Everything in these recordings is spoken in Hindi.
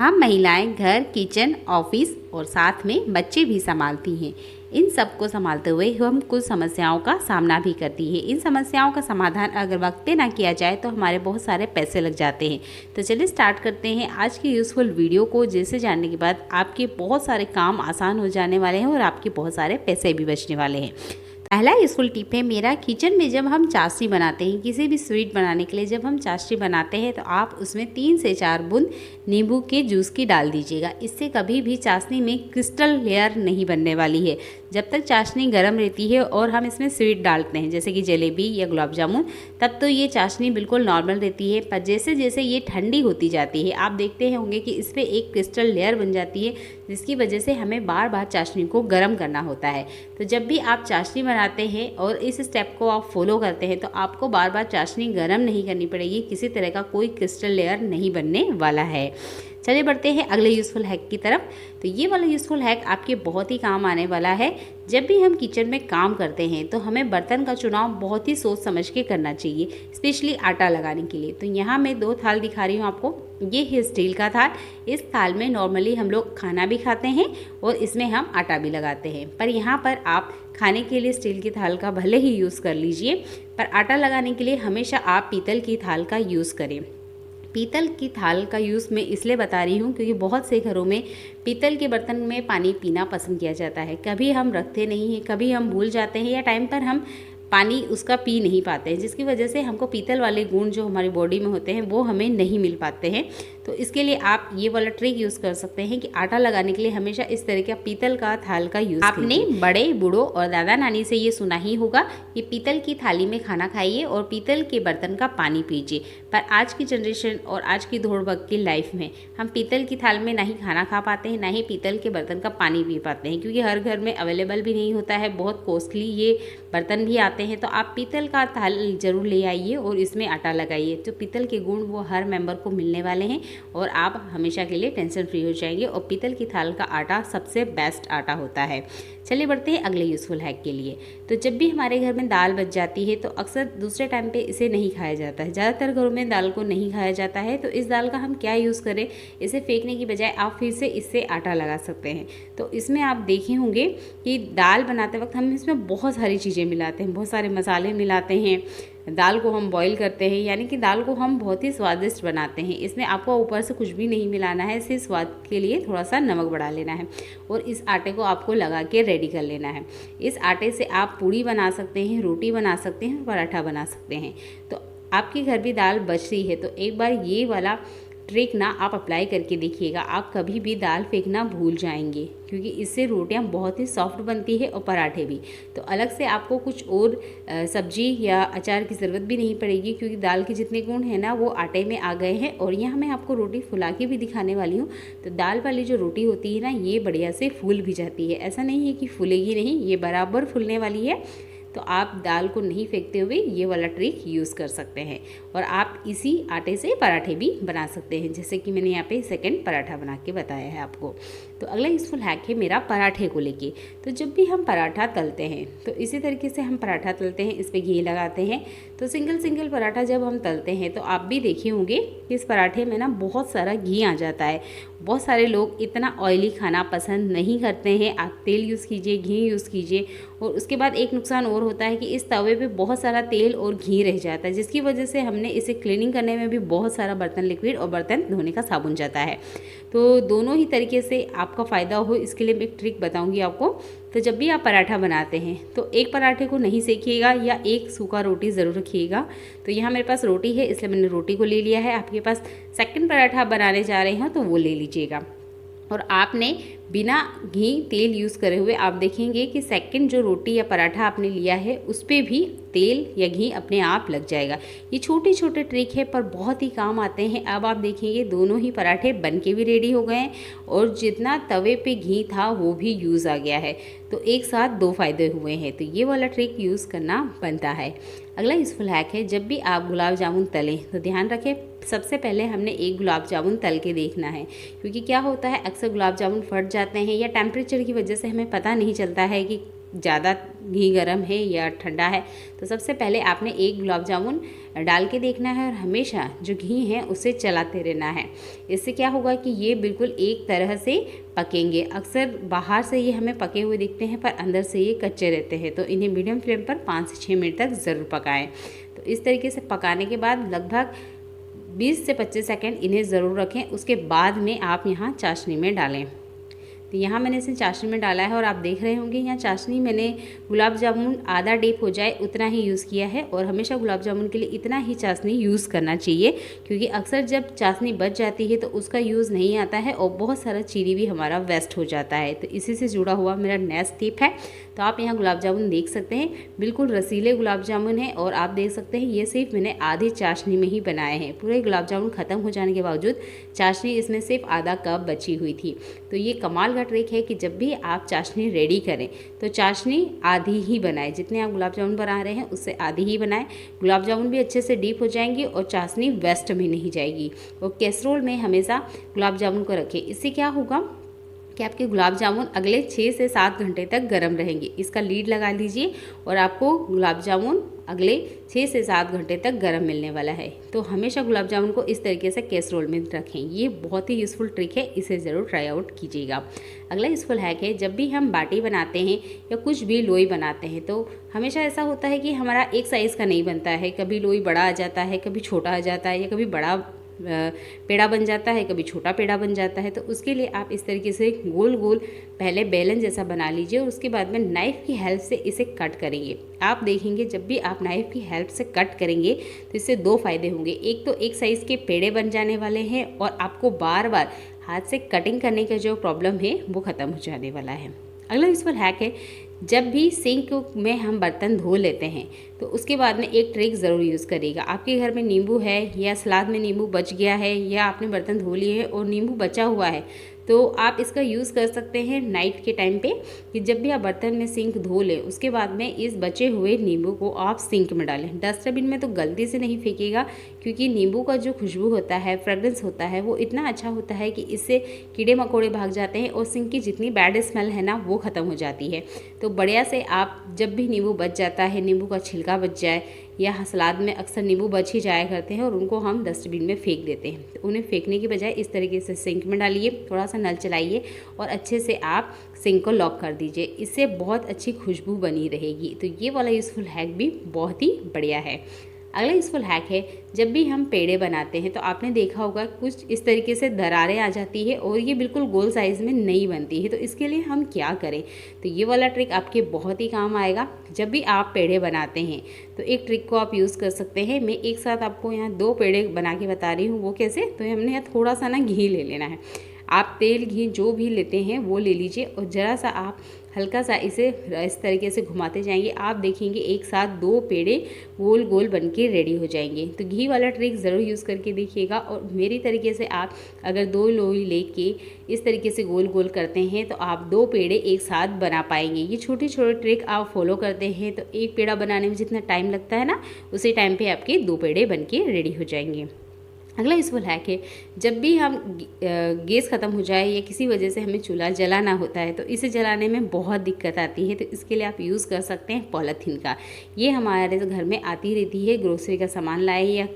हम महिलाएं घर, किचन, ऑफिस और साथ में बच्चे भी संभालती हैं। इन सब को संभालते हुए हम कुछ समस्याओं का सामना भी करती हैं। इन समस्याओं का समाधान अगर वक्त पे ना किया जाए तो हमारे बहुत सारे पैसे लग जाते हैं। तो चलिए स्टार्ट करते हैं आज की यूज़फुल वीडियो को, जिसे जानने के बाद आपके बहुत सारे काम आसान हो जाने वाले हैं और आपके बहुत सारे पैसे भी बचने वाले हैं। पहला यूज़फुल टिप है मेरा, किचन में जब हम चाशनी बनाते हैं, किसी भी स्वीट बनाने के लिए जब हम चाशनी बनाते हैं तो आप उसमें 3 से 4 बूंद नींबू के जूस की डाल दीजिएगा। इससे कभी भी चाशनी में क्रिस्टल लेयर नहीं बनने वाली है। जब तक चाशनी गर्म रहती है और हम इसमें स्वीट डालते हैं जैसे कि जलेबी या गुलाब जामुन, तब तो ये चाशनी बिल्कुल नॉर्मल रहती है। पर जैसे जैसे ये ठंडी होती जाती है आप देखते होंगे कि इस पर एक क्रिस्टल लेयर बन जाती है, जिसकी वजह से हमें बार बार चाशनी को गर्म करना होता है। तो जब भी आप चाशनी बनाते हैं और इस स्टेप को आप फॉलो करते हैं तो आपको बार बार चाशनी गर्म नहीं करनी पड़ेगी, किसी तरह का कोई क्रिस्टल लेयर नहीं बनने वाला है। चलिए बढ़ते हैं अगले यूज़फुल हैक की तरफ। तो ये वाला यूज़फुल हैक आपके बहुत ही काम आने वाला है। जब भी हम किचन में काम करते हैं तो हमें बर्तन का चुनाव बहुत ही सोच समझ के करना चाहिए, स्पेशली आटा लगाने के लिए। तो यहाँ मैं 2 थाल दिखा रही हूँ आपको। ये है स्टील का थाल। इस थाल में नॉर्मली हम लोग खाना भी खाते हैं और इसमें हम आटा भी लगाते हैं। पर यहाँ पर आप खाने के लिए स्टील की थाल का भले ही यूज़ कर लीजिए, पर आटा लगाने के लिए हमेशा आप पीतल की थाल का यूज़ करें। पीतल की थाल का यूज़ मैं इसलिए बता रही हूँ क्योंकि बहुत से घरों में पीतल के बर्तन में पानी पीना पसंद किया जाता है। कभी हम रखते नहीं हैं, कभी हम भूल जाते हैं या टाइम पर हम पानी उसका पी नहीं पाते हैं, जिसकी वजह से हमको पीतल वाले गुण जो हमारी बॉडी में होते हैं वो हमें नहीं मिल पाते हैं। तो इसके लिए आप ये वाला ट्रिक यूज़ कर सकते हैं कि आटा लगाने के लिए हमेशा इस तरह का पीतल का थाल का यूज़। आपने बड़े बूढ़ों और दादा नानी से ये सुना ही होगा कि पीतल की थाली में खाना खाइए और पीतल के बर्तन का पानी पीजिए। पर आज की जनरेशन और आज की दौड़ भाग की लाइफ में हम पीतल की थाल में ना ही खाना खा पाते हैं, ना ही पीतल के बर्तन का पानी पी पाते हैं, क्योंकि हर घर में अवेलेबल भी नहीं होता है। बहुत कॉस्टली ये बर्तन भी आते हैं। तो आप पीतल का थाल ज़रूर ले आइए और इसमें आटा लगाइए। तो पीतल के गुण वो हर मेंबर को मिलने वाले हैं और आप हमेशा के लिए टेंशन फ्री हो जाएंगे। और पीतल की थाल का आटा सबसे बेस्ट आटा होता है। चलिए बढ़ते हैं अगले यूज़फुल हैक के लिए। तो जब भी हमारे घर में दाल बच जाती है तो अक्सर दूसरे टाइम पे इसे नहीं खाया जाता है। ज़्यादातर घरों में दाल को नहीं खाया जाता है। तो इस दाल का हम क्या यूज़ करें, इसे फेंकने की बजाय आप फिर से इससे आटा लगा सकते हैं। तो इसमें आप देखे होंगे कि दाल बनाते वक्त हम इसमें बहुत सारी चीज़ें मिलाते हैं, बहुत सारे मसाले मिलाते हैं। दाल को हम बॉईल करते हैं, यानी कि दाल को हम बहुत ही स्वादिष्ट बनाते हैं। इसमें आपको ऊपर से कुछ भी नहीं मिलाना है, सिर्फ स्वाद के लिए थोड़ा सा नमक बढ़ा लेना है और इस आटे को आपको लगा के रेडी कर लेना है। इस आटे से आप पूड़ी बना सकते हैं, रोटी बना सकते हैं, पराठा बना सकते हैं। तो आपके घर भी दाल बच रही है तो एक बार ये वाला ट्रिक ना आप अप्लाई करके देखिएगा। आप कभी भी दाल फेंकना भूल जाएंगे, क्योंकि इससे रोटियां बहुत ही सॉफ्ट बनती है और पराठे भी। तो अलग से आपको कुछ और सब्जी या अचार की ज़रूरत भी नहीं पड़ेगी, क्योंकि दाल के जितने गुण हैं ना वो आटे में आ गए हैं। और यहाँ मैं आपको रोटी फुला के भी दिखाने वाली हूँ। तो दाल वाली जो रोटी होती है ना, ये बढ़िया से फूल भी जाती है। ऐसा नहीं है कि फूलेगी नहीं, ये बराबर फूलने वाली है। तो आप दाल को नहीं फेंकते हुए ये वाला ट्रिक यूज़ कर सकते हैं और आप इसी आटे से पराठे भी बना सकते हैं, जैसे कि मैंने यहाँ पे सेकंड पराठा बना के बताया है आपको। तो अगला यूज़फुल हैक है मेरा पराठे को लेके। तो जब भी हम पराठा तलते हैं तो इसी तरीके से हम पराठा तलते हैं, इस पर घी लगाते हैं। तो सिंगल पराठा जब हम तलते हैं तो आप भी देखे होंगे कि इस पराठे में ना बहुत सारा घी आ जाता है। बहुत सारे लोग इतना ऑयली खाना पसंद नहीं करते हैं। आप तेल यूज़ कीजिए, घी यूज़ कीजिए। और उसके बाद एक नुकसान और होता है कि इस तवे पे बहुत सारा तेल और घी रह जाता है, जिसकी वजह से हमने इसे क्लीनिंग करने में भी बहुत सारा बर्तन लिक्विड और बर्तन धोने का साबुन जाता है। तो दोनों ही तरीके से आपका फ़ायदा हो, इसके लिए मैं एक ट्रिक बताऊंगी आपको। तो जब भी आप पराठा बनाते हैं तो एक पराठे को नहीं सेकिएगा या एक सूखा रोटी ज़रूर रखिएगा। तो यहाँ मेरे पास रोटी है इसलिए मैंने रोटी को ले लिया है। आपके पास सेकंड पराठा बनाने जा रहे हैं तो वो ले लीजिएगा। और आपने बिना घी तेल यूज़ करे हुए आप देखेंगे कि सेकंड जो रोटी या पराठा आपने लिया है उस पर भी तेल या घी अपने आप लग जाएगा। ये छोटे छोटे ट्रिक है पर बहुत ही काम आते हैं। अब आप देखेंगे दोनों ही पराठे बन के भी रेडी हो गए हैं और जितना तवे पे घी था वो भी यूज़ आ गया है। तो एक साथ 2 फायदे हुए हैं। तो ये वाला ट्रिक यूज़ करना बनता है। अगला यूज़फुल हैक है, जब भी आप गुलाब जामुन तलें तो ध्यान रखें सबसे पहले हमने एक गुलाब जामुन तल के देखना है, क्योंकि क्या होता है अक्सर गुलाब जामुन फट जाते हैं या टेम्परेचर की वजह से हमें पता नहीं चलता है कि ज़्यादा घी गर्म है या ठंडा है। तो सबसे पहले आपने एक गुलाब जामुन डाल के देखना है और हमेशा जो घी है उसे चलाते रहना है। इससे क्या होगा कि ये बिल्कुल एक तरह से पकेंगे। अक्सर बाहर से ये हमें पके हुए दिखते हैं पर अंदर से ये कच्चे रहते हैं। तो इन्हें मीडियम फ्लेम पर 5 से 6 मिनट तक ज़रूर पकाएं। तो इस तरीके से पकाने के बाद लगभग 20 से 25 सेकंड इन्हें ज़रूर रखें। उसके बाद में आप यहाँ चाशनी में डालें। तो यहाँ मैंने इसे चाशनी में डाला है और आप देख रहे होंगे यहाँ चाशनी मैंने गुलाब जामुन आधा डीप हो जाए उतना ही यूज़ किया है। और हमेशा गुलाब जामुन के लिए इतना ही चाशनी यूज़ करना चाहिए, क्योंकि अक्सर जब चाशनी बच जाती है तो उसका यूज़ नहीं आता है और बहुत सारा चीनी भी हमारा वेस्ट हो जाता है। तो इसी से जुड़ा हुआ मेरा नेक्स्ट टिप है। तो आप यहाँ गुलाब जामुन देख सकते हैं, बिल्कुल रसीले गुलाब जामुन हैं और आप देख सकते हैं ये सिर्फ मैंने आधी चाशनी में ही बनाए हैं। पूरे गुलाब जामुन ख़त्म हो जाने के बावजूद चाशनी इसमें सिर्फ आधा कप बची हुई थी। तो ये कमाल का ट्रिक है कि जब भी आप चाशनी रेडी करें तो चाशनी आधी ही बनाएं। जितने आप गुलाब जामुन बना रहे हैं उससे आधी ही बनाएं। गुलाब जामुन भी अच्छे से डीप हो जाएंगे और चाशनी वेस्ट में नहीं जाएगी। और कैसरोल में हमेशा गुलाब जामुन को रखें। इससे क्या होगा कि आपके गुलाब जामुन अगले 6 से 7 घंटे तक गर्म रहेंगे। इसका लीड लगा लीजिए और आपको गुलाब जामुन अगले 6 से 7 घंटे तक गर्म मिलने वाला है। तो हमेशा गुलाब जामुन को इस तरीके से कैसरोल में रखें। ये बहुत ही यूज़फुल ट्रिक है, इसे ज़रूर ट्राई आउट कीजिएगा। अगला यूज़फुल हैक है, जब भी हम बाटी बनाते हैं या कुछ भी लोई बनाते हैं तो हमेशा ऐसा होता है कि हमारा एक साइज़ का नहीं बनता है। कभी लोई बड़ा आ जाता है, कभी छोटा आ जाता है या कभी बड़ा पेड़ा बन जाता है, कभी छोटा पेड़ा बन जाता है। तो उसके लिए आप इस तरीके से गोल गोल पहले बेलन जैसा बना लीजिए और उसके बाद में नाइफ़ की हेल्प से इसे कट करेंगे। आप देखेंगे जब भी आप नाइफ़ की हेल्प से कट करेंगे तो इससे 2 फ़ायदे होंगे। एक तो एक साइज़ के पेड़े बन जाने वाले हैं और आपको बार बार हाथ से कटिंग करने का जो प्रॉब्लम है वो ख़त्म हो जाने वाला है। अगला यूज़फुल हैक है, जब भी सिंक में हम बर्तन धो लेते हैं तो उसके बाद में एक ट्रिक ज़रूर यूज़ करिएगा। आपके घर में नींबू है या सलाद में नींबू बच गया है या आपने बर्तन धो लिए हैं और नींबू बचा हुआ है तो आप इसका यूज़ कर सकते हैं नाइट के टाइम पे, कि जब भी आप बर्तन में सिंक धो लें उसके बाद में इस बचे हुए नींबू को आप सिंक में डालें। डस्टबिन में तो गलती से नहीं फेंकिएगा, क्योंकि नींबू का जो खुशबू होता है, फ्रेगरेंस होता है, वो इतना अच्छा होता है कि इससे कीड़े मकोड़े भाग जाते हैं और सिंक की जितनी बैड स्मेल है ना वो ख़त्म हो जाती है। तो बढ़िया से आप जब भी नींबू बच जाता है, नींबू का छिलका बच जाए या सलाद में अक्सर नींबू बच ही जाया करते हैं और उनको हम डस्टबिन में फेंक देते हैं, तो उन्हें फेंकने की बजाय इस तरीके से सिंक में डालिए, थोड़ा सा नल चलाइए और अच्छे से आप सिंक को लॉक कर दीजिए। इससे बहुत अच्छी खुशबू बनी रहेगी। तो ये वाला यूज़फुल हैक भी बहुत ही बढ़िया है। अगला यूज़फुल हैक है, जब भी हम पेड़े बनाते हैं तो आपने देखा होगा कुछ इस तरीके से दरारें आ जाती है और ये बिल्कुल गोल साइज़ में नहीं बनती है। तो इसके लिए हम क्या करें, तो ये वाला ट्रिक आपके बहुत ही काम आएगा। जब भी आप पेड़े बनाते हैं तो एक ट्रिक को आप यूज़ कर सकते हैं। मैं एक साथ आपको यहाँ 2 पेड़े बना के बता रही हूँ। वो कैसे, तो हमने यहाँ थोड़ा सा ना घी ले लेना है। आप तेल घी जो भी लेते हैं वो ले लीजिए और ज़रा सा आप हल्का सा इसे इस तरीके से घुमाते जाएंगे। आप देखेंगे एक साथ 2 पेड़े गोल गोल बन के रेडी हो जाएंगे। तो घी वाला ट्रिक ज़रूर यूज़ करके देखिएगा। और मेरी तरीके से आप अगर 2 लोई लेके इस तरीके से गोल गोल करते हैं तो आप 2 पेड़े एक साथ बना पाएंगे। ये छोटी छोटी ट्रिक आप फॉलो करते हैं तो एक पेड़ा बनाने में जितना टाइम लगता है ना, उसी टाइम पर आपके 2 पेड़े बन के रेडी हो जाएंगे। अगला यूज़फुल हैक है, जब भी हम गैस ख़त्म हो जाए या किसी वजह से हमें चूल्हा जलाना होता है तो इसे जलाने में बहुत दिक्कत आती है। तो इसके लिए आप यूज़ कर सकते हैं पॉलीथीन का। ये हमारे घर में आती रहती है, ग्रोसरी का सामान लाए या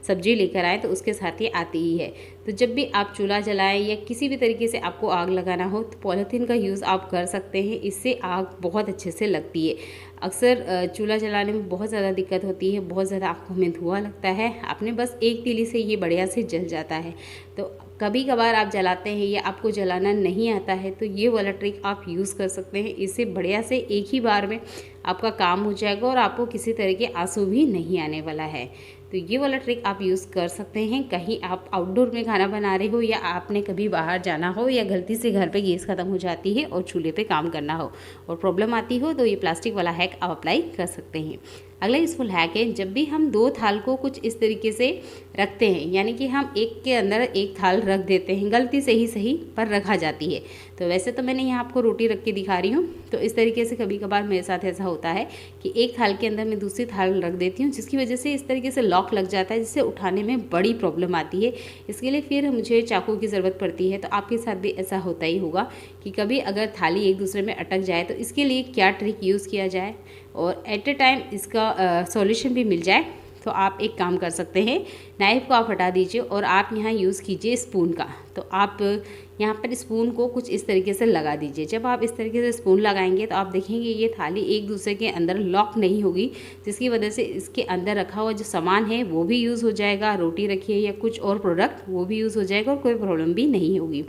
सब्जी लेकर आए तो उसके साथ ये आती ही है। तो जब भी आप चूल्हा जलाएं या किसी भी तरीके से आपको आग लगाना हो तो पॉलीथीन का यूज़ आप कर सकते हैं। इससे आग बहुत अच्छे से लगती है। अक्सर चूल्हा जलाने में बहुत ज़्यादा दिक्कत होती है, बहुत ज़्यादा आँखों में धुआं लगता है। आपने बस एक तीली से ये बढ़िया से जल जाता है। तो कभी कभार आप जलाते हैं या आपको जलाना नहीं आता है तो ये वाला ट्रिक आप यूज़ कर सकते हैं। इससे बढ़िया से एक ही बार में आपका काम हो जाएगा और आपको किसी तरह के आंसू भी नहीं आने वाला है। तो ये वाला ट्रिक आप यूज़ कर सकते हैं। कहीं आप आउटडोर में खाना बना रहे हो या आपने कभी बाहर जाना हो या गलती से घर पे गैस ख़त्म हो जाती है और चूल्हे पे काम करना हो और प्रॉब्लम आती हो तो ये प्लास्टिक वाला हैक आप अप्लाई कर सकते हैं। अगला यूज़फुल हैक है, जब भी हम 2 थाल को कुछ इस तरीके से रखते हैं, यानी कि हम एक के अंदर एक थाल रख देते हैं, गलती से ही सही पर रखा जाती है। तो वैसे तो मैंने यहाँ आपको रोटी रख के दिखा रही हूँ, तो इस तरीके से कभी कभार मेरे साथ ऐसा होता है कि एक थाल के अंदर मैं दूसरी थाल रख देती हूँ, जिसकी वजह से इस तरीके से लॉक लग जाता है, जिससे उठाने में बड़ी प्रॉब्लम आती है। इसके लिए फिर मुझे चाकू की ज़रूरत पड़ती है। तो आपके साथ भी ऐसा होता ही होगा कि कभी अगर थाली एक दूसरे में अटक जाए तो इसके लिए क्या ट्रिक यूज़ किया जाए और एट ए टाइम इसका सॉल्यूशन भी मिल जाए। तो आप एक काम कर सकते हैं, नाइफ़ को आप हटा दीजिए और आप यहाँ यूज़ कीजिए स्पून का। तो आप यहाँ पर स्पून को कुछ इस तरीके से लगा दीजिए। जब आप इस तरीके से स्पून लगाएंगे तो आप देखेंगे ये थाली एक दूसरे के अंदर लॉक नहीं होगी, जिसकी वजह से इसके अंदर रखा हुआ जो सामान है वो भी यूज़ हो जाएगा, रोटी रखी है या कुछ और प्रोडक्ट वो भी यूज़ हो जाएगा और कोई प्रॉब्लम भी नहीं होगी।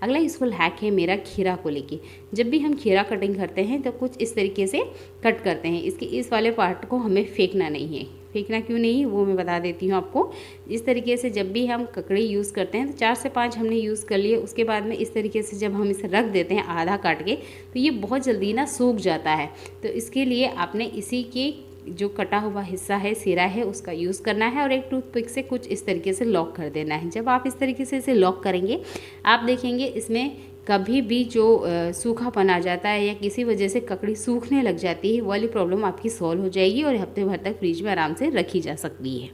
अगला यूज़फुल हैक है मेरा खीरा को लेके। जब भी हम खीरा कटिंग करते हैं तो कुछ इस तरीके से कट करते हैं। इसके इस वाले पार्ट को हमें फेंकना नहीं है। फेंकना क्यों नहीं वो मैं बता देती हूँ आपको। इस तरीके से जब भी हम ककड़ी यूज़ करते हैं तो 4 से 5 हमने यूज़ कर लिए, उसके बाद में इस तरीके से जब हम इसे रख देते हैं आधा काट के, तो ये बहुत जल्दी ना सूख जाता है। तो इसके लिए आपने इसी के जो कटा हुआ हिस्सा है, सिरा है, उसका यूज़ करना है और एक टूथपिक से कुछ इस तरीके से लॉक कर देना है। जब आप इस तरीके से इसे लॉक करेंगे, आप देखेंगे इसमें कभी भी जो सूखापन आ जाता है या किसी वजह से ककड़ी सूखने लग जाती है, वो वाली प्रॉब्लम आपकी सॉल्व हो जाएगी और हफ्ते भर तक फ्रिज में आराम से रखी जा सकती है।